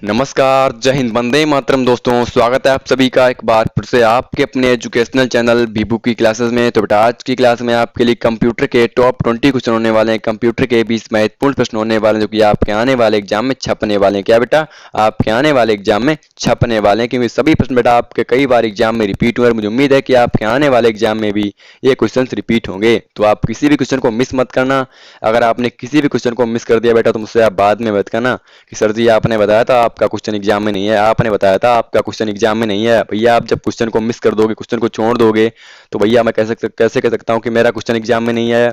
नमस्कार, जय हिंद, वंदे मातरम। दोस्तों, स्वागत है आप सभी का एक बार फिर से आपके अपने एजुकेशनल चैनल भीबू की क्लासेस में। तो बेटा, आज की क्लास में आपके लिए कंप्यूटर के टॉप 20 क्वेश्चन होने वाले हैं। कंप्यूटर के 20 महत्वपूर्ण प्रश्न होने वाले हैं जो कि आपके आने वाले एग्जाम में छपने वाले हैं। क्या बेटा? आपके आने वाले एग्जाम में छपने वाले हैं, क्योंकि सभी प्रश्न बेटा आपके कई बार एग्जाम में रिपीट हुए। मुझे उम्मीद है कि आपके आने वाले एग्जाम में भी ये क्वेश्चन रिपीट होंगे, तो आप किसी भी क्वेश्चन को मिस मत करना। अगर आपने किसी भी क्वेश्चन को मिस कर दिया बेटा, तो मुझसे आप बाद में मत करना कि सर जी आपने बताया था आपका क्वेश्चन एग्जाम में नहीं है, आपने बताया था आपका क्वेश्चन एग्जाम में नहीं है। भैया, आप जब क्वेश्चन को मिस कर दोगे, क्वेश्चन को छोड़ दोगे, तो भैया मैं कैसे कह सकता हूँ कि मेरा क्वेश्चन एग्जाम में नहीं है।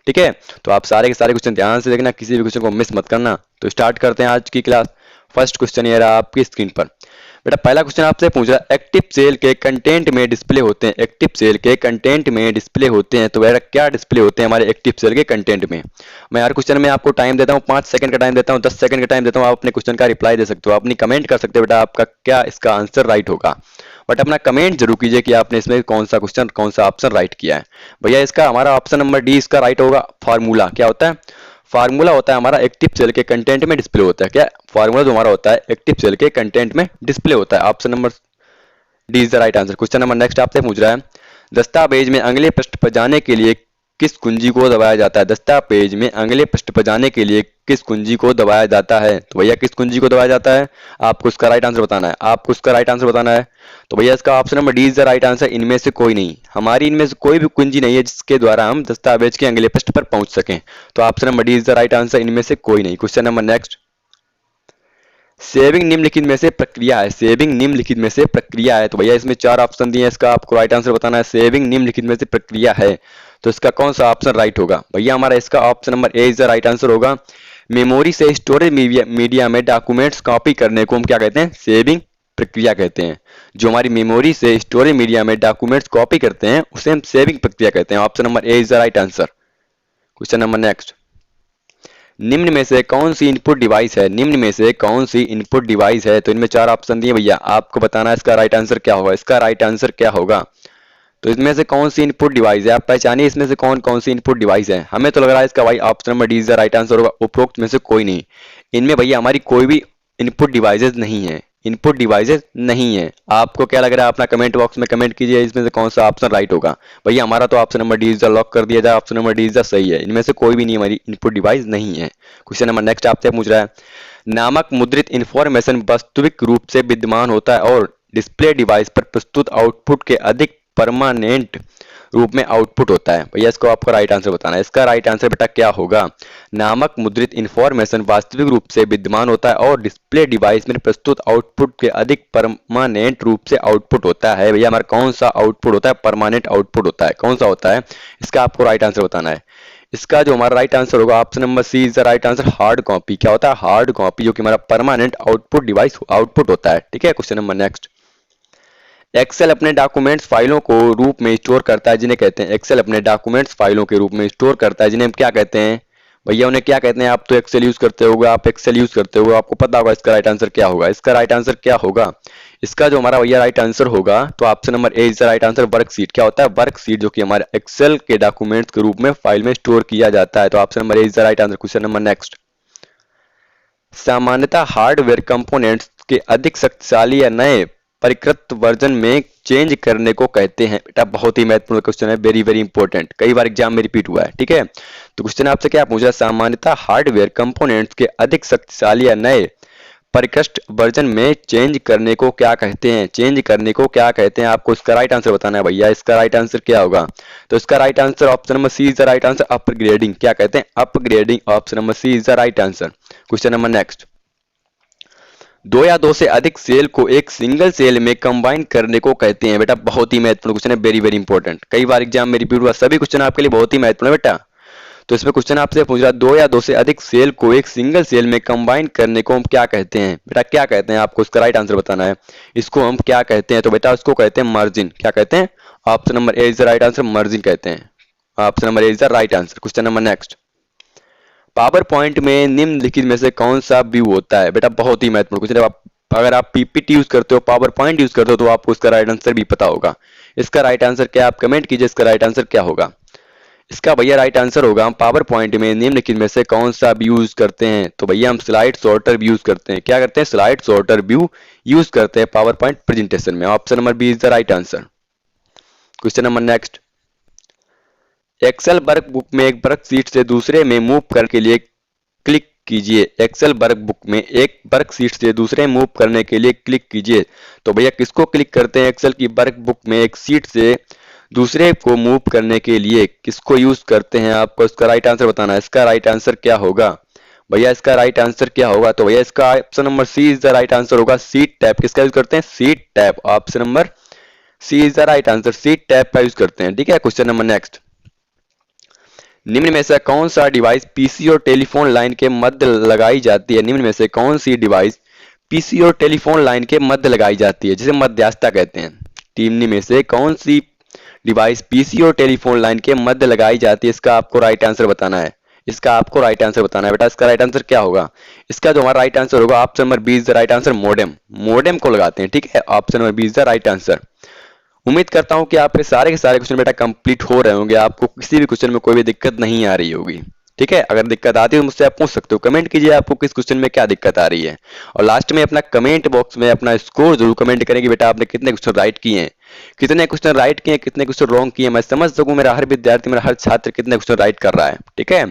ठीक है, तो आप सारे के सारे क्वेश्चन ध्यान से देखना, किसी भी क्वेश्चन को मिस मत करना। तो स्टार्ट करते हैं आज की क्लास। फर्स्ट क्वेश्चन ये रहा आपकी स्क्रीन पर। बेटा, पहला क्वेश्चन आपसे पूछ रहा है, एक्टिव सेल के कंटेंट में डिस्प्ले होते हैं। एक्टिव सेल के कंटेंट में डिस्प्ले होते हैं, तो बेटा क्या डिस्प्ले होते हैं हमारे एक्टिव सेल के कंटेंट में? मैं हर क्वेश्चन में आपको टाइम देता हूँ, 5 सेकंड का टाइम देता हूँ, 10 सेकंड का टाइम देता हूँ। आप अपने क्वेश्चन का रिप्लाई दे सकते हो, अपनी कमेंट कर सकते हो बेटा आपका क्या इसका आंसर राइट होगा। बट अपना कमेंट जरूर कीजिए कि आपने इसमें कौन सा क्वेश्चन, कौन सा ऑप्शन राइट किया है। भैया, इसका हमारा ऑप्शन नंबर डी इसका राइट होगा। फार्मूला क्या होता है? फार्मूला होता है हमारा एक्टिव सेल के कंटेंट में डिस्प्ले होता है। क्या फार्मूला जो हमारा होता है एक्टिव सेल के कंटेंट में डिस्प्ले होता है। Option number D is the right answer. Question number next आपसे पूछ रहा है, दस्तावेज में अगले पृष्ठ पर जाने के लिए किस कुंजी को दबाया जाता है? दस्तावेज में अगले पृष्ठ पर जाने के लिए किस कुंजी को दबाया जाता है? तो भैया किस कुंजी को दबाया जाता है? आपको इसका राइट आंसर बताना है। आपको इसका राइट आंसर बताना है। तो भैया इसका option number D is the right answer. इनमें से कोई नहीं, हमारी इनमें से कोई भी कुंजी नहीं है जिसके द्वारा हम दस्तावेज के अगले पृष्ठ पर पहुंच सकें। तो option number D is the right answer. इनमें से कोई नहीं। क्वेश्चन नंबर नेक्स्ट, सेविंग निम्नलिखित में से प्रक्रिया है। सेविंग निम्नलिखित में से प्रक्रिया है। तो भैया इसमें 4 ऑप्शन दिए हैं, इसका आपको राइट आंसर बताना है। सेविंग निम्नलिखित में से प्रक्रिया है, तो इसका कौन सा ऑप्शन राइट होगा? भैया हमारा इसका option number A is the right answer होगा। मेमोरी से स्टोरेज मीडिया में डॉक्यूमेंट्स कॉपी करने को हम क्या कहते हैं? सेविंग प्रक्रिया कहते हैं। जो हमारी मेमोरी से स्टोरेज मीडिया में डॉक्यूमेंट्स कॉपी करते हैं उसे हम सेविंग प्रक्रिया कहते हैं। Option number A is the right answer. Question number next, निम्न में से कौन सी इनपुट डिवाइस है? निम्न में से कौन सी इनपुट डिवाइस है? तो इनमें 4 ऑप्शन दिए भैया, आपको बताना है इसका राइट आंसर क्या होगा। इसका राइट आंसर क्या होगा? तो इसमें से कौन सी इनपुट डिवाइस है? आप पहचानिए इसमें से कौन कौन सी इनपुट डिवाइस है। हमें तो लग रहा है इसका भाई option number D is the right answer होगा। उपरोक्त में से कोई नहीं। इनमें भैया हमारी कोई भी इनपुट डिवाइसेस नहीं है। इनपुट डिवाइसेस नहीं है। आपको क्या लग रहा है? अपना कमेंट बॉक्स में कमेंट कीजिए इसमें से कौन सा ऑप्शन राइट होगा। भैया हमारा तो option number D is the lock कर दिया जाए। Option number D is the सही है। इनमें से कोई भी नहीं हमारी इनपुट डिवाइस नहीं है। क्वेश्चन नंबर नेक्स्ट आपसे पूछ रहा है, नामक मुद्रित इंफॉर्मेशन वास्तविक रूप से विद्यमान होता है और डिस्प्ले डिवाइस पर प्रस्तुत आउटपुट के अधिक परमानेंट रूप में आउटपुट होता है। भैया इसको आपको राइट आंसर बताना है। इसका राइट आंसर बेटा क्या होगा? नामक मुद्रित इंफॉर्मेशन वास्तविक रूप से विद्यमान होता है और डिस्प्ले डिवाइस में प्रस्तुत आउटपुट के अधिक परमानेंट रूप से आउटपुट होता है। भैया हमारा कौन सा आउटपुट होता है? परमानेंट आउटपुट होता है। कौन सा होता है? इसका आपको राइट आंसर बताना है। इसका जो हमारा राइट आंसर होगा option number C is the right answer. Hard copy. क्या होता है? हार्ड कॉपी, जो कि हमारा परमानेंट आउटपुट डिवाइस आउटपुट होता है। ठीक है, क्वेश्चन नंबर नेक्स्ट, एक्सेल अपने डॉक्यूमेंट्स फाइलों को रूप में स्टोर करता है जिन्हें कहते हैं? एक्सेल अपने डॉक्यूमेंट्स फाइलों के रूप में स्टोर करता है जिन्हें हम क्या कहते हैं? भैया उन्हें क्या कहते हैं? आप तो एक्सेल यूज करते होगे, आप एक्सेल यूज करते हो, आपको पता होगा इसका राइट आंसर क्या होगा। इसका राइट आंसर क्या होगा? इसका जो हमारा भैया राइट आंसर होगा, तो option number A is the right answer. Worksheet. क्या होता है? वर्कशीट, जो कि हमारे एक्सेल के डॉक्यूमेंट्स के रूप में फाइल में स्टोर किया जाता है। तो option number A is the right answer. Question number next, सामान्यतः हार्डवेयर कंपोनेंट्स के अधिक शक्तिशाली या नए परिष्कृत वर्जन में चेंज करने को कहते हैं। बेटा बहुत ही महत्वपूर्ण क्वेश्चन है, वेरी वेरी इंपॉर्टेंट, कई बार एग्जाम में रिपीट हुआ है। ठीक है, तो क्वेश्चन आपसे क्या पूछ रहा है? सामान्यतः हार्डवेयर कंपोनेंट्स के अधिक शक्तिशाली या नए परिष्कृत वर्जन में चेंज करने को क्या कहते हैं? चेंज करने को क्या कहते हैं? आपको इसका राइट आंसर बताना है। भैया इसका राइट आंसर क्या होगा? तो इसका right answer option number C is the right answer. Upgrading. क्या कहते हैं? Upgrading. Option number C is the right answer. Question number next, 2 या 2 से अधिक सेल को एक सिंगल सेल में कंबाइन करने को कहते हैं। बेटा बहुत ही महत्वपूर्ण क्वेश्चन है, वेरी वेरी इंपॉर्टेंट, कई बार एग्जाम में रिपीट हुआ। सभी क्वेश्चन आपके लिए बहुत ही महत्वपूर्ण है बेटा। तो इसमें क्वेश्चन आपसे पूछ रहा है, 2 या 2 से अधिक सेल को एक सिंगल सेल में कंबाइन करने को हम क्या कहते हैं? बेटा क्या कहते हैं? आपको इसका राइट आंसर बताना है। इसको हम क्या कहते हैं? तो बेटा उसको कहते हैं मार्जिन। क्या कहते हैं? Option number A is the right answer. Margin कहते हैं। Option number A is the right answer. Question number next, power point में निम्नलिखित में से कौन सा व्यू होता है? बेटा बहुत ही महत्वपूर्ण क्वेश्चन है। अगर आप पीपीटी यूज करते हो, पावर पॉइंट यूज करते हो, तो आपको इसका राइट आंसर भी पता होगा। इसका राइट आंसर क्या? आप कमेंट कीजिए इसका राइट आंसर क्या होगा। इसका भैया राइट आंसर होगा हम पावर पॉइंट में निम्नलिखित में से कौन सा व्यू यूज करते हैं। तो भैया हम स्लाइड सॉर्टर व्यू यूज करते हैं। क्या करते हैं? स्लाइड सॉर्टर व्यू यूज करते हैं पावर पॉइंट प्रेजेंटेशन में। Option number B is the right answer. Question number next, Excel workbook में एक वर्कशीट से दूसरे में मूव करने के लिए क्लिक कीजिए। एक्सेल वर्कबुक में एक वर्कशीट से दूसरे मूव करने के लिए क्लिक कीजिए। तो भैया किसको क्लिक करते हैं? एक्सेल की वर्कबुक में एक सीट से दूसरे को मूव करने के लिए किसको यूज करते हैं? आपको इसका राइट आंसर बताना है। इसका राइट आंसर क्या होगा भैया? इसका राइट आंसर क्या होगा? तो भैया इसका option number C is the right answer होगा। सीट टैब किसका यूज करते हैं? Sheet tab. Option number C is the right answer. Sheet tab का यूज करते हैं। ठीक है, क्वेश्चन नंबर नेक्स्ट, निम्न में से कौन सा डिवाइस पीसी और टेलीफोन लाइन के मध्य लगाई जाती है? निम्न में से कौन सी डिवाइस पीसी और टेलीफोन लाइन के मध्य लगाई जाती है, जिसे मध्यस्थता कहते हैं? निम्न में से कौन सी डिवाइस पीसी और टेलीफोन लाइन के मध्य लगाई जाती है? इसका आपको राइट आंसर बताना है। इसका आपको राइट आंसर बताना है बेटा। इसका राइट आंसर क्या होगा? इसका जो हमारा राइट आंसर होगा option number B is the right answer. Modem. Modem को लगाते हैं। ठीक है, option number B is the right answer. उम्मीद करता हूं कि आपके सारे के सारे क्वेश्चन बेटा कंप्लीट हो रहे होंगे, आपको किसी भी क्वेश्चन में कोई भी दिक्कत नहीं आ रही होगी। ठीक है, अगर दिक्कत आती है तो मुझसे आप पूछ सकते हो। कमेंट कीजिए आपको किस क्वेश्चन में क्या दिक्कत आ रही है, और लास्ट में अपना कमेंट बॉक्स में अपना स्कोर जरूर कमेंट करें कि बेटा आपने कितने क्वेश्चन राइट किए हैं, कितने क्वेश्चन राइट किए, कितने क्वेश्चन रॉन्ग किए। मैं समझ सकूं मेरा हर विद्यार्थी, मेरा हर छात्र कितने क्वेश्चन राइट कर रहा है। ठीक है,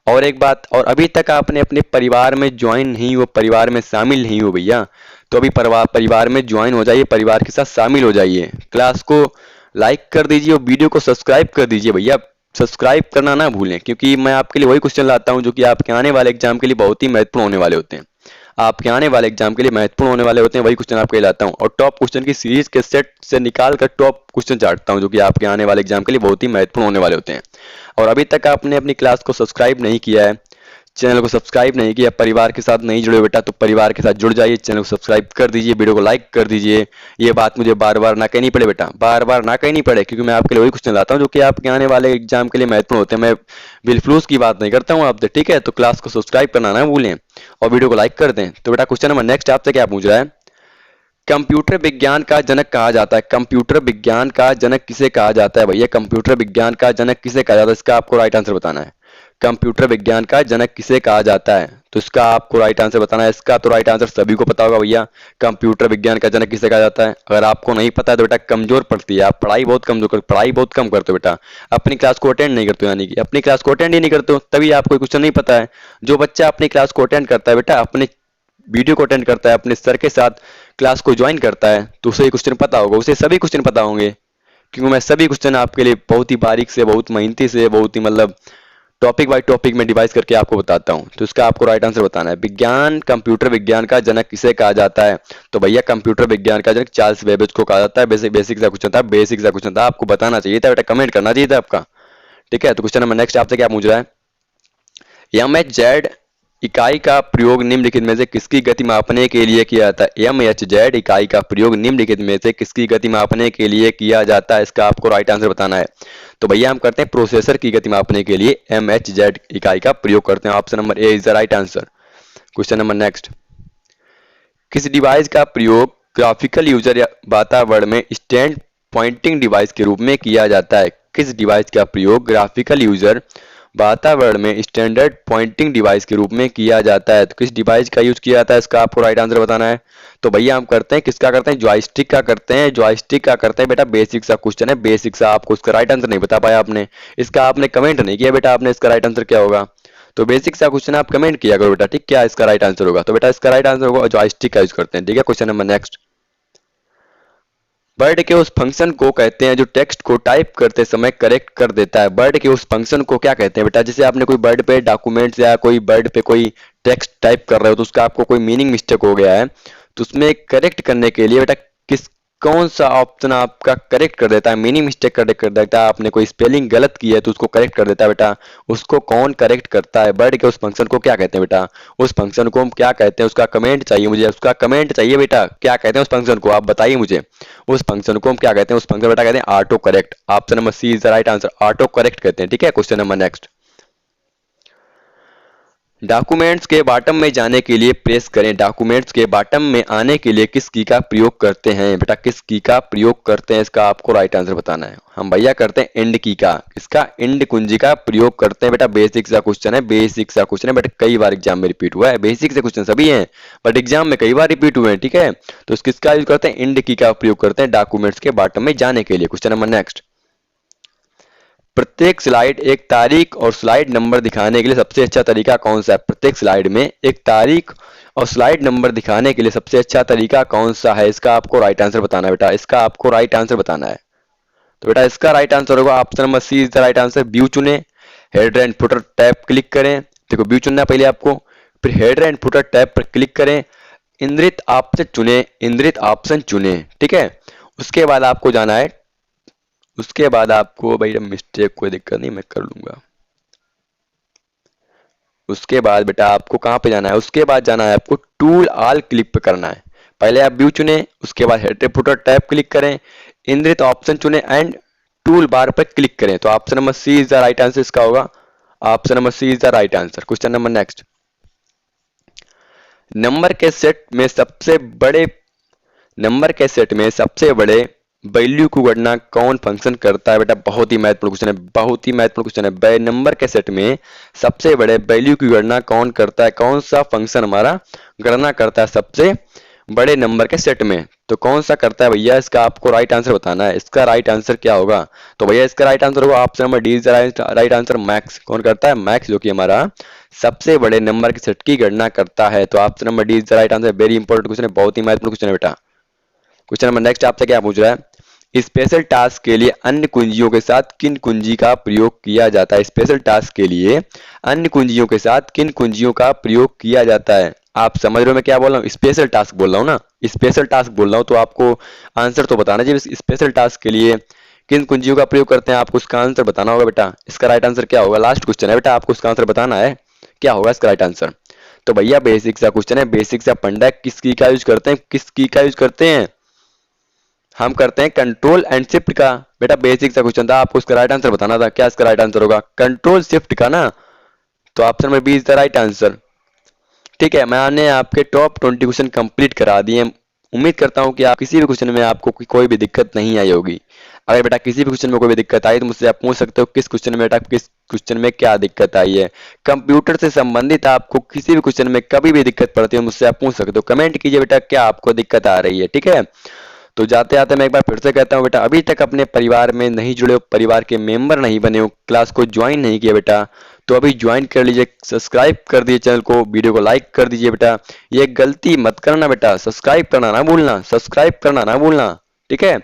और एक बात, और अभी तक आपने अपने परिवार में ज्वाइन नहीं हो, परिवार में शामिल नहीं हो भैया, तो अभी परिवार में ज्वाइन हो जाइए, परिवार के साथ शामिल हो जाइए। क्लास को लाइक कर दीजिए और वीडियो को सब्सक्राइब कर दीजिए भैया। सब्सक्राइब करना ना भूलें, क्योंकि मैं आपके लिए वही क्वेश्चन लाता हूं जो कि आपके आने वाले एग्जाम के लिए बहुत ही महत्वपूर्ण होने वाले होते हैं। आपके आने वाले एग्जाम के लिए महत्वपूर्ण होने वाले होते हैं, वही क्वेश्चन आपके लिए लाता हूं, और टॉप क्वेश्चन की सीरीज के सेट से निकाल कर टॉप क्वेश्चन चाटता हूं जो कि आपके आने वाले एग्जाम के लिए बहुत ही महत्वपूर्ण होने वाले होते हैं। और अभी तक आपने अपनी क्लास को सब्सक्राइब नहीं किया है, चैनल को सब्सक्राइब नहीं किया, परिवार के साथ नहीं जुड़े बेटा, तो परिवार के साथ जुड़ जाइए, चैनल को सब्सक्राइब कर दीजिए, वीडियो को लाइक कर दीजिए। ये बात मुझे बार बार ना कहनी पड़े बेटा, बार बार ना कहनी पड़े, क्योंकि मैं आपके लिए वही क्वेश्चन लाता हूँ जो कि आपके आने वाले एग्जाम के लिए महत्वपूर्ण होते हैं। मैं बिलफ्लूस की बात नहीं करता हूँ आपसे। ठीक है, तो क्लास को सब्सक्राइब करना ना भूलें और वीडियो को लाइक कर दें। तो बेटा क्वेश्चन नंबर नेक्स्ट आपसे क्या पूछ रहा है? कंप्यूटर विज्ञान का जनक कहा जाता है। कंप्यूटर विज्ञान का जनक किसे कहा जाता है भैया? कंप्यूटर विज्ञान का जनक किसे कहा जाता है? इसका आपको राइट आंसर बताना है। कंप्यूटर विज्ञान का जनक किसे कहा जाता है? तो इसका आपको राइट आंसर बताना है। इसका तो राइट आंसर सभी को पता होगा भैया, कंप्यूटर विज्ञान का जनक किसे कहा जाता है। अगर आपको नहीं पता है तो बेटा कमजोर पड़ती है, आप पढ़ाई बहुत कम करते हो बेटा, अपनी क्लास को अटेंड नहीं करते हो, यानी कि अपनी क्लास को अटेंड ही नहीं करते हो, तभी आपको क्वेश्चन नहीं पता है। जो बच्चा अपनी क्लास को अटेंड करता है बेटा, अपने वीडियो को अटेंड करता है, अपने सर के साथ क्लास को ज्वाइन करता है, तो उसे क्वेश्चन पता होगा, उसे सभी क्वेश्चन पता होंगे, क्योंकि मैं सभी क्वेश्चन आपके लिए बहुत ही बारीक से, बहुत मेहनती से, बहुत ही मतलब टॉपिक बाय टॉपिक में डिवाइस करके आपको बताता हूं। तो इसका आपको राइट आंसर बताना है। विज्ञान, कंप्यूटर विज्ञान का जनक किसे कहा जाता है? तो भैया कंप्यूटर विज्ञान का जनक चार्ल्स बेबेज को कहा जाता है। बेसिक सा क्वेश्चन था, आपको बताना चाहिए था बेटा, कमेंट करना चाहिए था आपका। ठीक है, तो क्वेश्चन नंबर नेक्स्ट आपसे क्या पूछ रहा है? MHz इकाई का प्रयोग निम्नलिखित में से किसकी गति मापने के लिए किया जाता है? MHz इकाई का प्रयोग निम्नलिखित में से किसकी गति मापने के लिए किया जाता है? इसका आपको राइट आंसर बताना है। तो भैया हम करते हैं प्रोसेसर की गति मापने के लिए MHz इकाई का प्रयोग करते हैं। Option number A is the right answer. Question number next, किस डिवाइस का प्रयोग ग्राफिकल यूजर या वातावरण में स्टैंड पॉइंटिंग डिवाइस के रूप में किया जाता है? किस डिवाइस का प्रयोग ग्राफिकल यूजर वातावरण में स्टैंडर्ड पॉइंटिंग डिवाइस के रूप में किया जाता है? तो किस डिवाइस का यूज किया जाता है? इसका आपको राइट आंसर बताना है। तो भैया हम करते हैं किसका करते हैं? जॉयस्टिक का करते हैं। जॉयस्टिक का करते हैं बेटा। बेसिक सा क्वेश्चन है, बेसिक सा, आपको इसका राइट आंसर नहीं बता पाया आपने, इसका आपने कमेंट नहीं किया बेटा, आपने इसका राइट आंसर क्या होगा? तो बेसिक सा क्वेश्चन आप कमेंट किया करो बेटा, ठीक, क्या इसका राइट आंसर होगा? तो बेटा इसका राइट आंसर होगा जॉयस्टिक का यूज करते हैं। ठीक है, क्वेश्चन नंबर नेक्स्ट, वर्ड के उस फंक्शन को कहते हैं जो टेक्स्ट को टाइप करते समय करेक्ट कर देता है। वर्ड के उस फंक्शन को क्या कहते हैं बेटा? जैसे आपने कोई वर्ड पे डॉक्यूमेंट्स या कोई वर्ड पे कोई टेक्स्ट टाइप कर रहे हो, तो उसका आपको कोई मीनिंग मिस्टेक हो गया है, तो उसमें करेक्ट करने के लिए बेटा कौन सा ऑप्शन आपका करेक्ट कर देता है? मीनिंग मिस्टेक करेक्ट कर देता है, आपने कोई स्पेलिंग गलत की है तो उसको करेक्ट कर देता है बेटा, उसको कौन करेक्ट करता है? वर्ड के उस फंक्शन को क्या कहते हैं बेटा? उस फंक्शन को हम क्या कहते हैं? उसका कमेंट चाहिए मुझे, उसका कमेंट चाहिए बेटा, क्या कहते हैं उस फंक्शन को, आप बताइए मुझे। उस फंक्शन को हम क्या कहते हैं? उस फंक्शन बेटा कहते हैं auto correct. Option number C is the right answer, auto correct कहते हैं। ठीक है, क्वेश्चन नंबर नेक्स्ट, डॉक्यूमेंट्स के बॉटम में जाने के लिए प्रेस करें। डॉक्यूमेंट्स के बॉटम में आने के लिए किस की का प्रयोग करते हैं बेटा, किस की का प्रयोग करते हैं, इसका आपको राइट आंसर बताना है। हम भैया करते हैं एंड की का, इसका एंड कुंजी का प्रयोग करते हैं बेटा। बेसिक सा क्वेश्चन है, बेसिक सा क्वेश्चन है बट कई बार एग्जाम में रिपीट हुआ है। बेसिक से क्वेश्चन सभी हैं बट एग्जाम में कई बार रिपीट हुए हैं, ठीक है। तो किसका यूज करते हैं, एंड की का प्रयोग करते हैं डॉक्यूमेंट्स के बॉटम में जाने के लिए। क्वेश्चन नंबर नेक्स्ट, प्रत्येक स्लाइड एक तारीख और स्लाइड नंबर दिखाने के लिए सबसे अच्छा तरीका कौन सा है। प्रत्येक स्लाइड में एक तारीख और स्लाइड नंबर दिखाने के लिए सबसे अच्छा तरीका कौन सा है, इसका आपको राइट आंसर बताना है बेटा। इसका आपको राइट आंसर बताना है। तो बेटा इसका राइट आंसर होगा option number C is the right answer. View चुने, header and footer tab click करें। देखो व्यू चुनना है पहले आपको, फिर हेडर एंड फुटर टैब पर क्लिक करें, इंद्रित ऑप्शन चुने, इंद्रित ऑप्शन चुने, ठीक है। उसके बाद आपको जाना है, उसके बाद आपको भाई मिस्टेक कोई दिक्कत नहीं, मैं कर लूंगा। उसके बाद बेटा आपको कहां पे जाना है, उसके बाद जाना है आपको टूल ऑल क्लिक पे करना है। पहले आप व्यू चुने, उसके बाद हेडर फुटर टैब क्लिक करें, इंद्रित ऑप्शन चुने एंड टूल बार पर क्लिक करें। तो option number C is the right answer, इसका होगा option number C is the right answer. Question number next, number के सेट में सबसे बड़े नंबर के सेट में सबसे बड़े वैल्यू की गणना कौन फंक्शन करता है बेटा। बहुत ही महत्वपूर्ण क्वेश्चन है, बहुत ही महत्वपूर्ण क्वेश्चन है। नंबर के सेट में सबसे बड़े वैल्यू की गणना कौन करता है, कौन सा फंक्शन हमारा गणना करता है सबसे बड़े नंबर के सेट में। तो कौन सा करता है भैया, इसका आपको राइट आंसर बताना है। इसका राइट आंसर क्या होगा, तो भैया इसका राइट आंसर होगा option number D is right answer, max. कौन करता है, मैक्स, जो कि हमारा सबसे बड़े नंबर के सेट की गणना करता है। तो option number D is right answer. Very important question है, बहुत ही महत्वपूर्ण क्वेश्चन है बेटा। क्वेश्चन नंबर नेक्स्ट आपसे क्या पूछ रहा है, स्पेशल टास्क के लिए अन्य कुंजियों के साथ किन कुंजी का प्रयोग किया जाता है। स्पेशल टास्क के लिए अन्य कुंजियों के साथ किन कुंजियों का प्रयोग किया जाता है। आप समझ रहे हो मैं क्या बोल रहा हूँ, स्पेशल टास्क बोल रहा हूँ ना, स्पेशल टास्क बोल रहा हूँ। तो आपको आंसर तो बताना चाहिए, स्पेशल टास्क के लिए किन कुंजियों का प्रयोग करते हैं, आपको उसका आंसर बताना होगा बेटा। इसका राइट आंसर क्या होगा, लास्ट क्वेश्चन है बेटा, आपको उसका आंसर बताना है क्या होगा इसका राइट आंसर। तो भैया बेसिक सा क्वेश्चन है, बेसिक सा फंडा, किस की का यूज करते हैं, किस की का यूज करते हैं, हम करते हैं कंट्रोल एंड शिफ्ट का। बेटा बेसिक सा क्वेश्चन था, आपको इसका राइट आंसर बताना था। क्या इसका राइट आंसर होगा, कंट्रोल शिफ्ट का ना। तो option number B is the right answer. ठीक है, मैंने आपके टॉप 20 क्वेश्चन कंप्लीट करा दिए। उम्मीद करता हूं कि आप किसी भी क्वेश्चन में आपको कोई भी दिक्कत नहीं आई होगी। अगर बेटा किसी भी क्वेश्चन में कोई भी दिक्कत आई तो मुझसे आप पूछ सकते हो किस क्वेश्चन में बेटा, किस क्वेश्चन में क्या दिक्कत आई है। कंप्यूटर से संबंधित आपको किसी भी क्वेश्चन में कभी भी दिक्कत पड़ती है मुझसे आप पूछ सकते हो। कमेंट कीजिए बेटा क्या आपको दिक्कत आ रही है, ठीक है। तो जाते आते मैं एक बार फिर से कहता हूँ बेटा, अभी तक अपने परिवार में नहीं जुड़े हो, परिवार के मेंबर नहीं बने हो, क्लास को ज्वाइन नहीं किया बेटा, तो अभी ज्वाइन कर लीजिए, सब्सक्राइब कर दीजिए चैनल को, वीडियो को लाइक कर दीजिए बेटा। ये गलती मत करना बेटा, सब्सक्राइब करना ना भूलना, सब्सक्राइब करना ना भूलना, ठीक है।